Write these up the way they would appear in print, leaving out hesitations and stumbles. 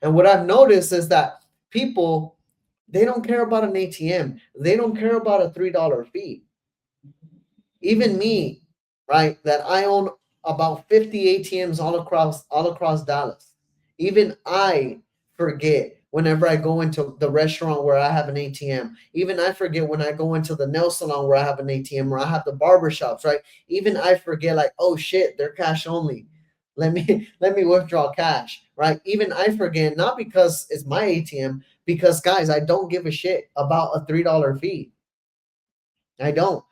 And what I've noticed is that people, they don't care about an ATM. They don't care about a $3 fee. Even me, right, that I own about 50 ATMs all across Dallas. Even I forget whenever I go into the restaurant where I have an ATM. Even I forget when I go into the nail salon where I have an ATM, or I have the barber shops, right? Even I forget, like, oh shit, they're cash only. Let me withdraw cash, right? Even I forget, not because it's my ATM, because guys, I don't give a shit about a $3 fee. I don't.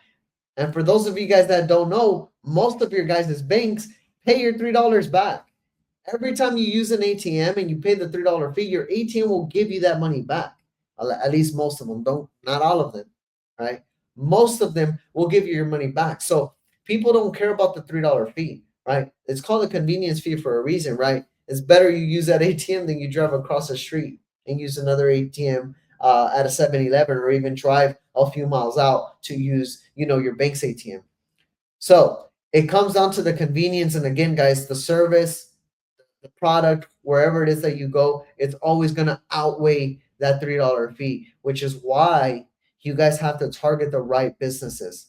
And for those of you guys that don't know, most of your guys' banks pay your $3 back. Every time you use an ATM and you pay the $3 fee, your ATM will give you that money back. At least most of them don't, not all of them, right? Most of them will give you your money back. So people don't care about the $3 fee, right? It's called a convenience fee for a reason, right? It's better you use that ATM than you drive across the street and use another ATM at a 7-Eleven, or even drive a few miles out to use, your bank's ATM. So it comes down to the convenience. And again, guys, the service, the product, wherever it is that you go, it's always going to outweigh that $3 fee, which is why you guys have to target the right businesses.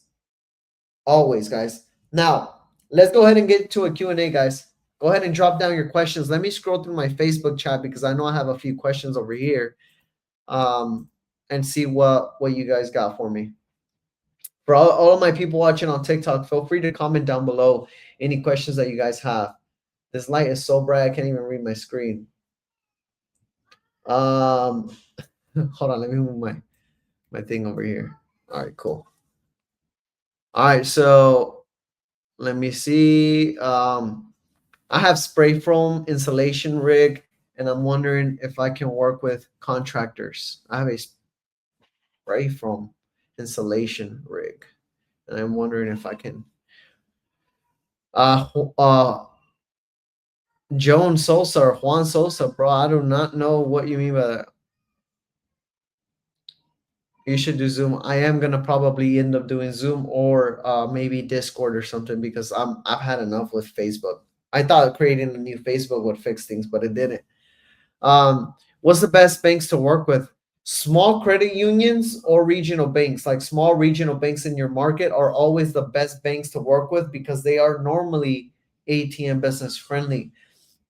Always, guys. Now, let's go ahead and get to a Q&A, guys. Go ahead and drop down your questions. Let me scroll through my Facebook chat because I know I have a few questions over here, and see what you guys got for me. For all of my people watching on TikTok, feel free to comment down below any questions that you guys have. This light is so bright I can't even read my screen. Hold on, let me move my thing over here. All right, cool. All right, so let me see. I have spray foam insulation rig, and I'm wondering if I can work with contractors. I have a spray foam insulation rig, and I'm wondering if I can. Joan Sosa or Juan Sosa, bro. I do not know what you mean by that. You should do Zoom. I am gonna probably end up doing Zoom, or maybe Discord or something, because I've had enough with Facebook. I thought creating a new Facebook would fix things, but it didn't. What's the best banks to work with? Small credit unions or regional banks? Like small regional banks in your market are always the best banks to work with because they are normally ATM business friendly.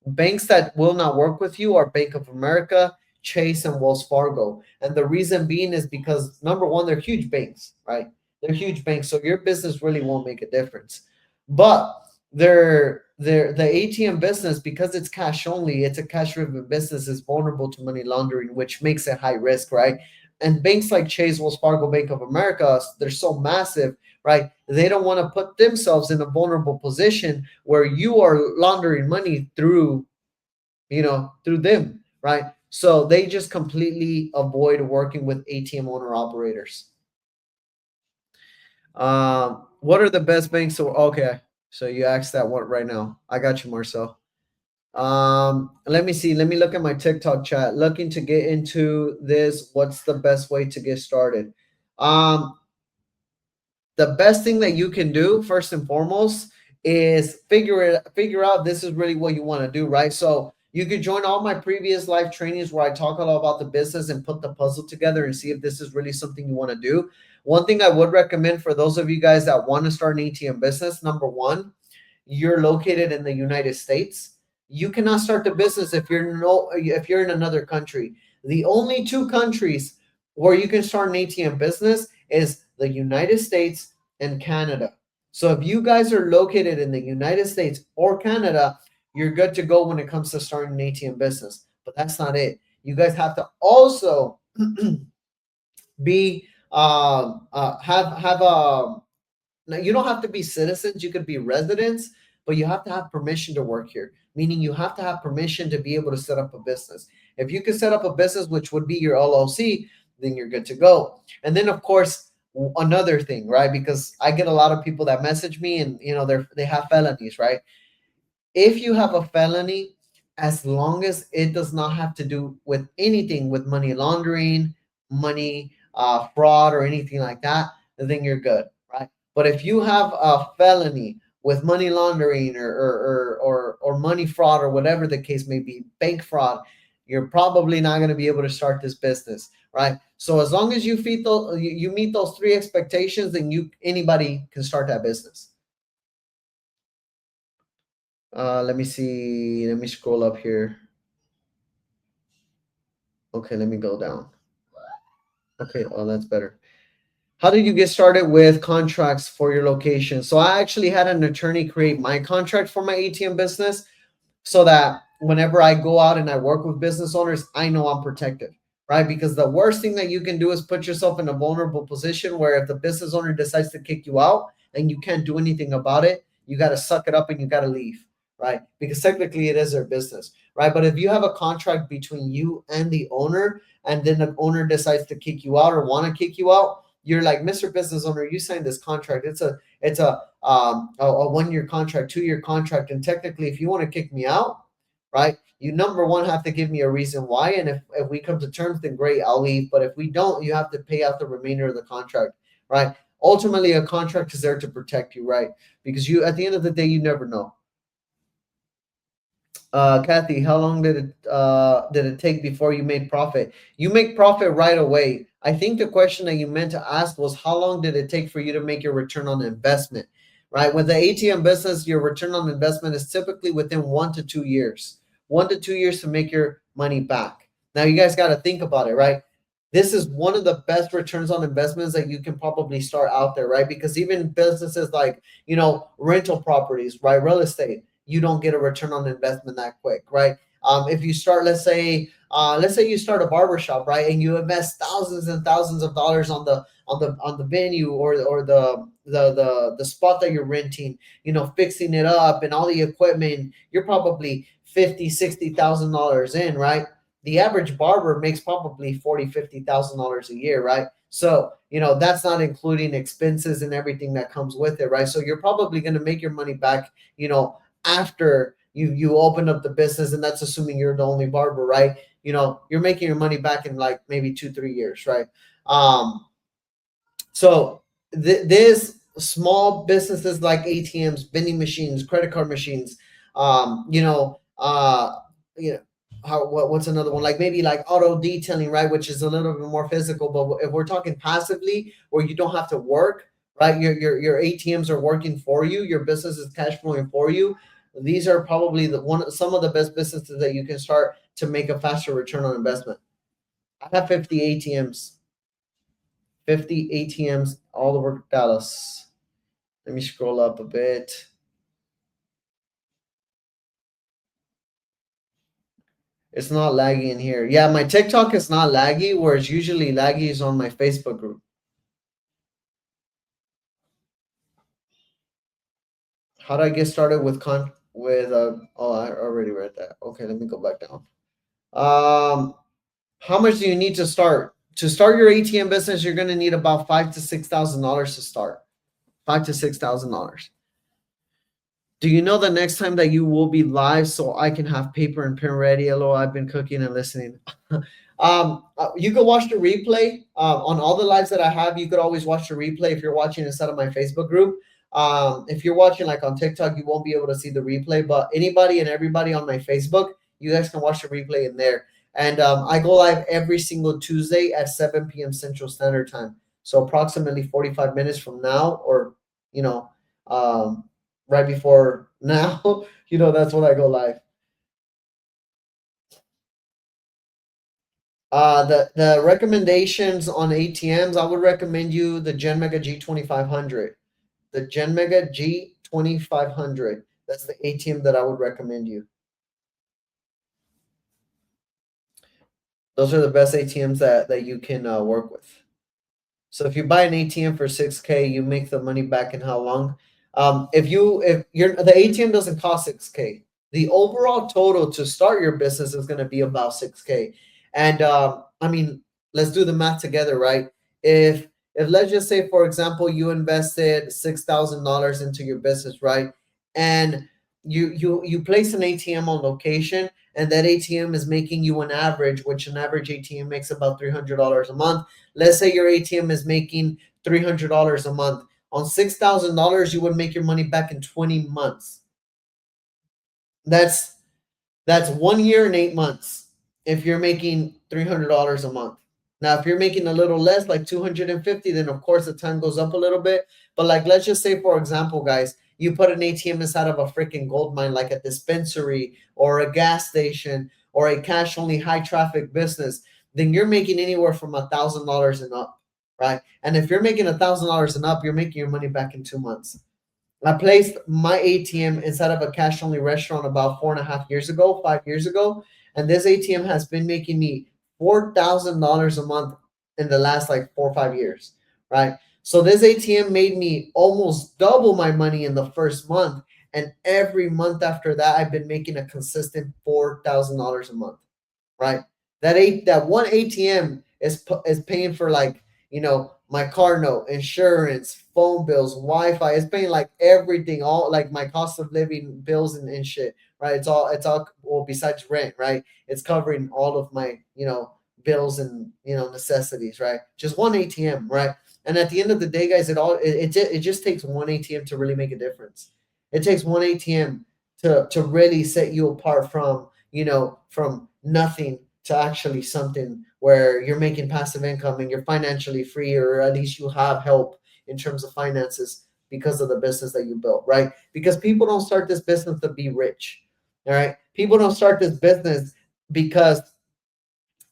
Banks that will not work with you are Bank of America, Chase, and Wells Fargo. And the reason being is because, number one, they're huge banks, right? They're huge banks, so your business really won't make a difference. But they're the ATM business, because it's cash only, it's a cash driven business, is vulnerable to money laundering, which makes it high risk, right? And banks like Chase, Wells Fargo, Bank of America, they're so massive, right? They don't want to put themselves in a vulnerable position where you are laundering money through, through them, right? So they just completely avoid working with ATM owner operators. What are the best banks? Okay, so you asked that one right now. I got you, Marcel. Let me see. Let me look at my TikTok chat. Looking to get into this. What's the best way to get started? The best thing that you can do, first and foremost, is figure out this is really what you want to do, right? So you could join all my previous live trainings where I talk a lot about the business and put the puzzle together and see if this is really something you want to do. One thing I would recommend for those of you guys that want to start an ATM business, number one, you're located in the United States. You cannot start the business if you're in another country. The only two countries where you can start an ATM business is the United States and Canada. So if you guys are located in the United States or Canada, you're good to go when it comes to starting an ATM business. But that's not it. You guys have to also be have now, you don't have to be citizens, you could be residents, but you have to have permission to work here, meaning you have to have permission to be able to set up a business. If you can set up a business, which would be your LLC, then you're good to go. And then, of course, another thing, right? Because I get a lot of people that message me and, they have felonies, right? If you have a felony, as long as it does not have to do with anything with money laundering, money fraud, or anything like that, then you're good, right? But if you have a felony with money laundering or money fraud, or whatever the case may be, bank fraud, you're probably not going to be able to start this business, right? So as long as you meet those three expectations, then anybody can start that business. Let me see. Let me scroll up here. Okay, let me go down. Okay, oh, that's better. How did you get started with contracts for your location? So I actually had an attorney create my contract for my ATM business so that whenever I go out and I work with business owners, I know I'm protected, right? Because the worst thing that you can do is put yourself in a vulnerable position where if the business owner decides to kick you out and you can't do anything about it, you got to suck it up and you got to leave, right? Because technically it is their business, right? But if you have a contract between you and the owner, and then the owner decides to kick you out or want to kick you out, you're like, Mr. Business Owner, you signed this contract. It's a 1 year contract, 2 year contract, and technically, if you want to kick me out, right, you number one have to give me a reason why, and if we come to terms, then great, I'll leave. But if we don't, you have to pay out the remainder of the contract, right? Ultimately, a contract is there to protect you, right? Because you, at the end of the day, you never know. Kathy, how long did it take before you made profit? You make profit right away. I think the question that you meant to ask was how long did it take for you to make your return on investment, right? With the ATM business, your return on investment is typically within 1 to 2 years, 1 to 2 years to make your money back. Now you guys got to think about it, right? This is one of the best returns on investments that you can probably start out there, right? Because even businesses like, rental properties, right? Real estate, you don't get a return on investment that quick, right? If you start, let's say you start a barber shop, right, and you invest thousands and thousands of dollars on the venue or the spot that you're renting, fixing it up and all the equipment, you're probably 50, 60 thousand dollars in, right? The average barber makes probably 40, 50 thousand dollars a year, right? So, that's not including expenses and everything that comes with it, right? So you're probably going to make your money back, after you open up the business, and that's assuming you're the only barber, right? You're making your money back in like maybe 2, 3 years, right? So there's small businesses like ATMs, vending machines, credit card machines, um, you know, uh, you know, what's another one? Like maybe like auto detailing, right? Which is a little bit more physical. But if we're talking passively, where you don't have to work, right? Your ATMs are working for you. Your business is cash flowing for you. These are probably some of the best businesses that you can start to make a faster return on investment. I have 50 ATMs. 50 ATMs all over Dallas. Let me scroll up a bit. It's not laggy in here. Yeah, my TikTok is not laggy, whereas usually laggy is on my Facebook group. How do I get started with oh, I already read that. Okay, let me go back down. How much do you need to start? To start your ATM business, you're gonna need about $5,000 to start. $5,000 to $6,000. Do you know the next time that you will be live so I can have paper and pen ready? Hello, I've been cooking and listening. You could watch the replay on all the lives that I have. You could always watch the replay if you're watching instead of my Facebook group. If you're watching like on TikTok, you won't be able to see the replay, but anybody and everybody on my Facebook, you guys can watch the replay in there. And I go live every single Tuesday at 7 p.m. Central Standard Time. So approximately 45 minutes from now, or, you know, um, right before now, that's when I go live. The recommendations on ATMs, I would recommend you the Gen Mega G2500. The Gen Mega G2500. That's the ATM that I would recommend you. Those are the best ATMs that you can work with. So if you buy an ATM for 6K, you make the money back in how long? If the ATM doesn't cost 6K, the overall total to start your business is going to be about 6K. And I mean, let's do the math together, right? If let's just say, for example, you invested $6,000 into your business, right? And you place an ATM on location, and that ATM is making you an average, which an average ATM makes about $300 a month. Let's say your ATM is making $300 a month. On $6,000, you would make your money back in 20 months. That's 1 year and 8 months. if you're making $300 a month. Now, if you're making a little less, like 250, then of course the time goes up a little bit. But like, let's just say, for example, guys, you put an ATM inside of a freaking gold mine, like a dispensary or a gas station or a cash only high traffic business, then you're making anywhere from $1,000 and up, right? And if you're making $1,000 and up, you're making your money back in 2 months. I placed my ATM inside of a cash only restaurant about 4.5 years ago, 5 years ago, and this ATM has been making me $4,000 a month in the last like 4 or 5 years, right? So this ATM made me almost double my money in the first month, and every month after that, I've been making a consistent $4,000 a month, right? That one ATM is paying for, like, my car note, insurance, phone bills, Wi-Fi. It's paying like everything, all like my cost of living bills and shit, right? It's all well, besides rent, right? It's covering all of my bills and necessities, right? Just one ATM, right? And at the end of the day, guys, it just takes one ATM to really make a difference. It takes one ATM to really set you apart from nothing to actually something where you're making passive income and you're financially free, or at least you have help in terms of finances because of the business that you built, right? Because people don't start this business to be rich. All right. People don't start this business because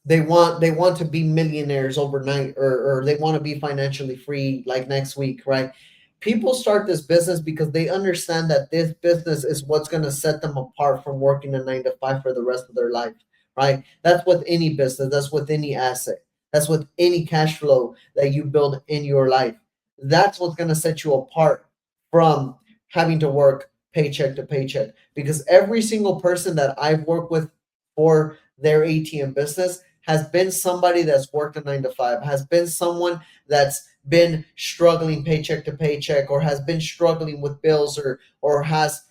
they want to be millionaires overnight, or they want to be financially free like next week, right? People start this business because they understand that this business is what's going to set them apart from working a 9 to 5 for the rest of their life, right? That's with any business, that's with any asset, that's with any cash flow that you build in your life. That's what's going to set you apart from having to work paycheck to paycheck, because every single person that I've worked with for their ATM business has been somebody that's worked a 9 to 5, has been someone that's been struggling paycheck to paycheck, or has been struggling with bills, or has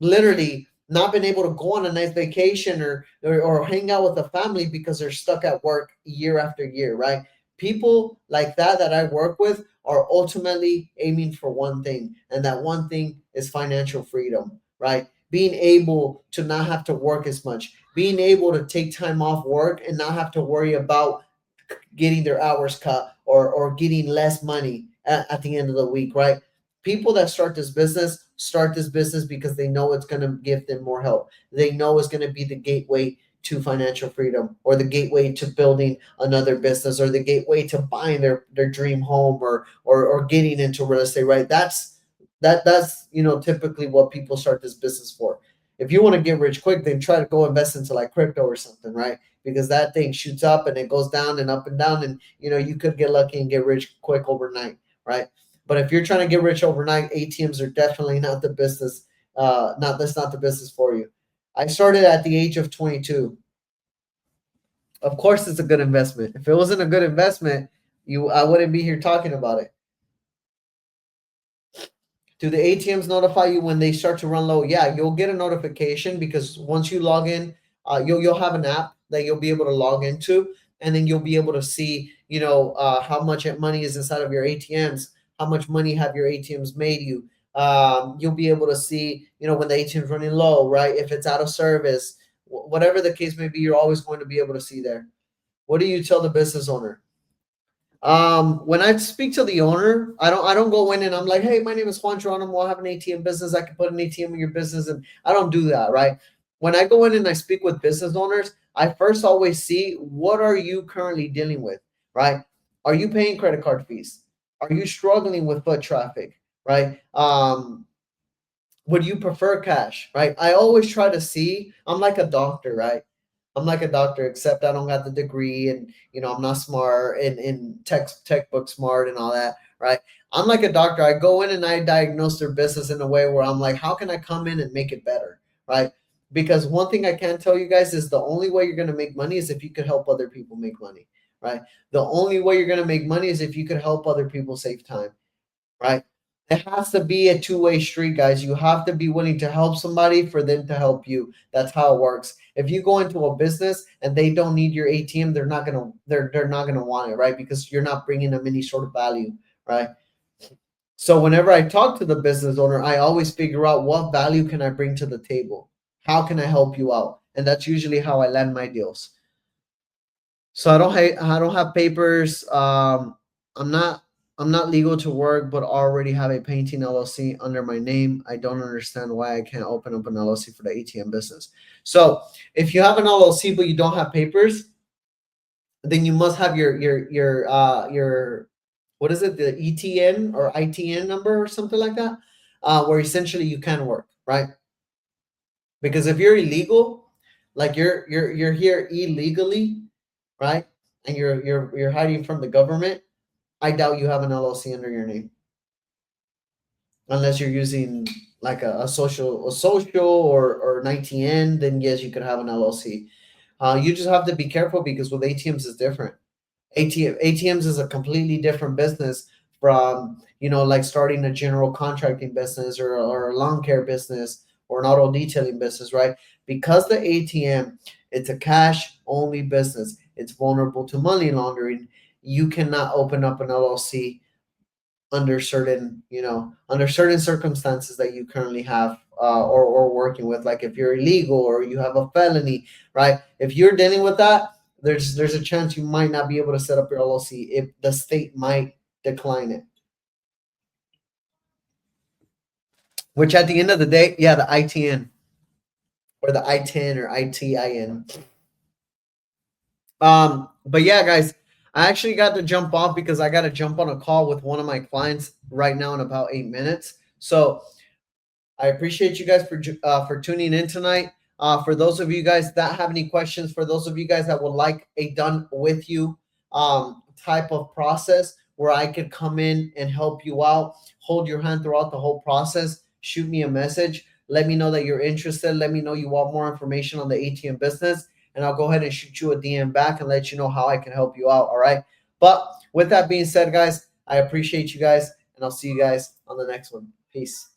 literally not been able to go on a nice vacation, or hang out with the family because they're stuck at work year after year, right? People like that I work with are ultimately aiming for one thing, and that one thing is financial freedom, right? Being able to not have to work as much, being able to take time off work and not have to worry about getting their hours cut, or getting less money at the end of the week, right? People that start this business because they know it's going to give them more help. They know it's going to be the gateway to financial freedom, or the gateway to building another business, or the gateway to buying their dream home, or getting into real estate, right? That's typically what people start this business for. If you want to get rich quick, then try to go invest into like crypto or something, right? Because that thing shoots up and it goes down and up and down, and you could get lucky and get rich quick overnight, right? But if you're trying to get rich overnight, ATMs are definitely not the business. Not That's not the business for you. I started at the age of 22. Of course, it's a good investment. If it wasn't a good investment, I wouldn't be here talking about it. Do the ATMs notify you when they start to run low? Yeah, you'll get a notification, because once you log in, you'll have an app that you'll be able to log into, and then you'll be able to see, how much money is inside of your ATMs, how much money have your ATMs made you. You'll be able to see, when the ATM's running low, right? If it's out of service, whatever the case may be, you're always going to be able to see there. What do you tell the business owner? When I speak to the owner, I don't go in and I'm like, hey, my name is Juan Geronimo. I have an ATM business. I can put an ATM in your business, and I don't do that, right? When I go in and I speak with business owners, I first always see, what are you currently dealing with, right? Are you paying credit card fees? Are you struggling with foot traffic, right? Would you prefer cash, right? I always try to see. I'm like a doctor, right? I'm like a doctor, except I don't got the degree, and I'm not smart in textbook smart and all that, right? I'm like a doctor. I go in and I diagnose their business in a way where I'm like, how can I come in and make it better, right? Because one thing I can tell you guys is, the only way you're gonna make money is if you could help other people make money, right? The only way you're gonna make money is if you could help other people save time, right? It has to be a two-way street, guys. You have to be willing to help somebody for them to help you. That's how it works. If you go into a business and they don't need your ATM, they're not gonna want it, right? Because you're not bringing them any sort of value, right? So whenever I talk to the business owner, I always figure out, what value can I bring to the table? How can I help you out? And that's usually how I land my deals. So I don't have papers. I'm not I'm not legal to work, but already have a painting LLC under my name. I don't understand why I can't open up an LLC for the ATM business. So if you have an LLC but you don't have papers, then you must have your what is it, the ETN or ITN number or something like that, where essentially you can work, right? Because if you're illegal, like you're here illegally, right? And you're hiding from the government, I doubt you have an LLC under your name unless you're using like a social or an ITN. Then yes, you could have an LLC. You just have to be careful because with ATMs is different. ATMs is a completely different business from, like starting a general contracting business or a lawn care business or an auto detailing business, right? Because the ATM, it's a cash only business. It's vulnerable to money laundering. You cannot open up an LLC under certain circumstances that you currently have, or working with, like if you're illegal or you have a felony, right? If you're dealing with that, there's a chance you might not be able to set up your LLC if the state might decline it. Which at the end of the day, yeah, the ITN or the I-10 or ITIN. But yeah, guys, I actually got to jump off because I got to jump on a call with one of my clients right now in about 8 minutes. So I appreciate you guys for tuning in tonight. For those of you guys that have any questions, for those of you guys that would like a done with you type of process where I could come in and help you out, hold your hand throughout the whole process, shoot me a message. Let me know that you're interested. Let me know you want more information on the ATM business, and I'll go ahead and shoot you a DM back and let you know how I can help you out. All right. But with that being said, guys, I appreciate you guys, and I'll see you guys on the next one. Peace.